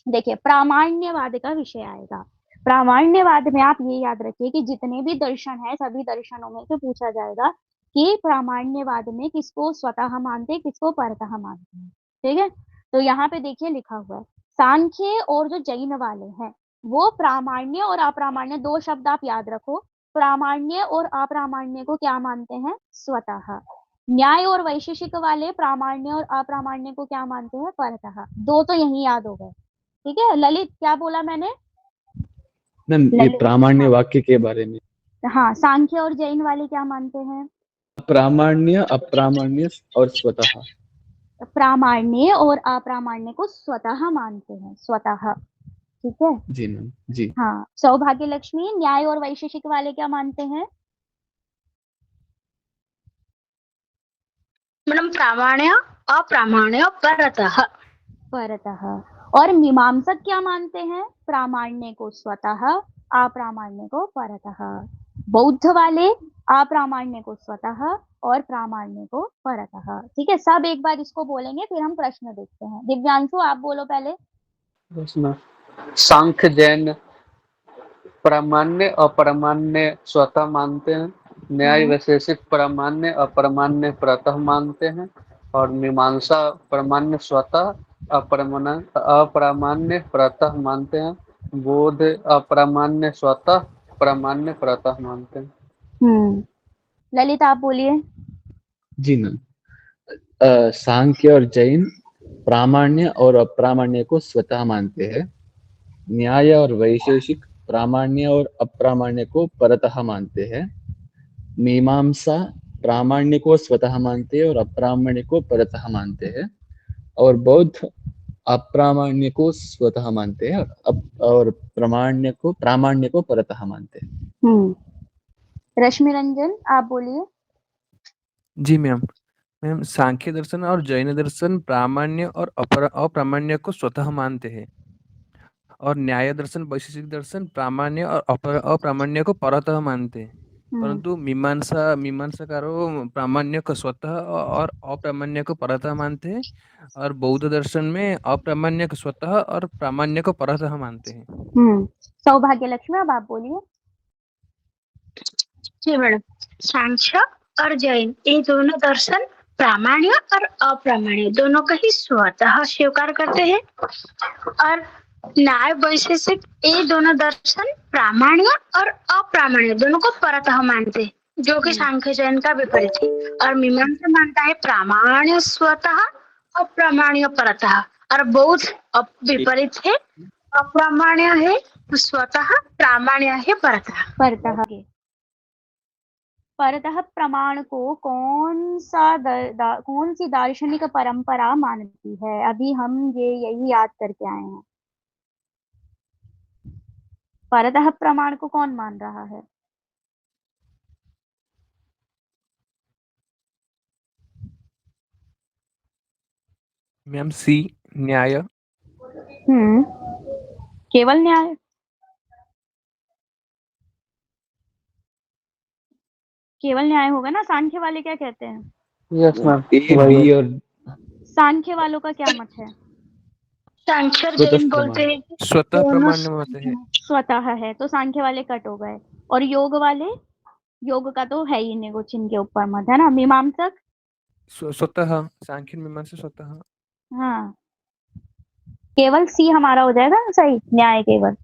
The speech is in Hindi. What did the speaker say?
देखिए प्रामाण्यवाद का विषय आएगा। प्रामाण्यवाद में आप ये याद रखिए कि जितने भी दर्शन है सभी दर्शनों में से पूछा जाएगा कि प्रामाण्यवाद में किसको स्वतः मानते हैं, किसको परतः मानते हैं। ठीक है, तो यहाँ पे देखिए लिखा हुआ है सांख्य और जो जैन वाले हैं वो प्रामाण्य और अप्रामाण्य, दो शब्द आप याद रखो, प्रामाण्य और अप्रामाण्य को क्या मानते हैं, स्वतः। न्याय और वैशेषिक वाले प्रामाण्य और अप्रामाण्य को क्या मानते हैं, परतः। दो तो यही याद हो गए। ठीक है ललित, क्या बोला मैंने? मैम ये ललित, प्रामाण्य हाँ वाक्य के बारे में। हाँ, सांख्य और जैन वाले क्या मानते हैं? प्रामाण्य, अप्रामाण्य और स्वतः। प्रामाण्य और अप्रामाण्य को स्वतः मानते हैं, स्वतः। ठीक है। जी मैम जी। हाँ, सौभाग्य लक्ष्मी, न्याय और वैशेषिक वाले क्या मानते हैं? मैडम प्रामाण्य, अप्रामाण्य, परतः। परतः। और मीमांसक क्या मानते हैं? प्रामाण्य को स्वतः, अप्रामाण्य को परतः। बौद्ध वाले अप्रामाण्य को स्वतः और प्रामाण्य को परतः। ठीक है, सब एक बार इसको बोलेंगे फिर हम प्रश्न देखते हैं। दिव्यांशु आप बोलो पहले। सांख्य जैन प्रामाण्य अप्रामाण्य स्वतः मानते हैं, न्याय वैशेषिक प्रामाण्य अप्रामाण्य परतः मानते हैं, और मीमांसा प्रामाण्य स्वतः अप्रामाण्य परतः मानते हैं, बोध अप्रामाण्य स्वतः प्रामाण्य परतः मानते हैं। ललित आप बोलिए। जी मैम, सांख्य और जैन प्रामाण्य और अप्रामाण्य को स्वतः मानते हैं, न्याय और वैशेषिक प्रामाण्य और अप्रामाण्य को परतः मानते हैं, मीमांसा प्रामाण्य को स्वतः मानते हैं और अप्रामाण्य को परतः मानते हैं, और बौद्ध अप्रामाण्य को स्वतः मानते हैं और प्रामाण्य को परतः मानते हैं। रश्मि रंजन आप बोलिए। जी मैम, मैम सांख्य दर्शन और जैन दर्शन प्रामाण्य और अप्रामाण्य को स्वतः मानते हैं, और न्याय दर्शन वैशेषिक दर्शन प्रामाण्य और अप्रामाण्य को परतः मानते हैं, परंतु मीमांसाकारों प्रामाण्य को स्वतः और अप्रामाण्य को परतः मानते हैं, और बौद्ध दर्शन में अप्रामाण्य को स्वतः और प्रामाण्य को परतः मानते हैं। सौभाग्य लक्ष्मी अब आप बोलिए। जी मैडम, सांख्य और जैन ये दोनों दर्शन प्रामाण्य और अप्रामाण्य दोनों का ही स्वतः स्वीकार करते हैं, और न्याय वैशेषिक ये दोनों दर्शन प्रामाण्य और अप्रामाण्य दोनों को परतः मानते हैं, जो कि सांख्य जैन का विपरीत है। और मीमांसा मानता है प्रामाण्य स्वतः अप्रामाण्य परतः, और बौद्ध विपरीत है, अप्रामाण्य है स्वतः, प्रामाण्य है परतः। परतः प्रमाण को कौन सी दार्शनिक परंपरा मानती है? अभी हम यही याद करके आए हैं। परतः प्रमाण को कौन मान रहा है? मैम सी, न्याय। केवल न्याय? केवल न्याय होगा ना? सांख्य वाले क्या कहते हैं? यस मैम, बी और सांख्य वालों का क्या मत है? सांख्य जैन बोलते हैं स्वतः प्रामाण्य होते हैं, स्वतः है, तो सांख्य वाले कट हो गए। और योग वाले, योग का तो है ही नहीं कुछ इनके ऊपर मत, है ना? मीमांसक स्वतः, सांख्य मीमांसा स्वतः। हाँ, केवल सी हमारा हो जाएगा सही, न्याय केवल।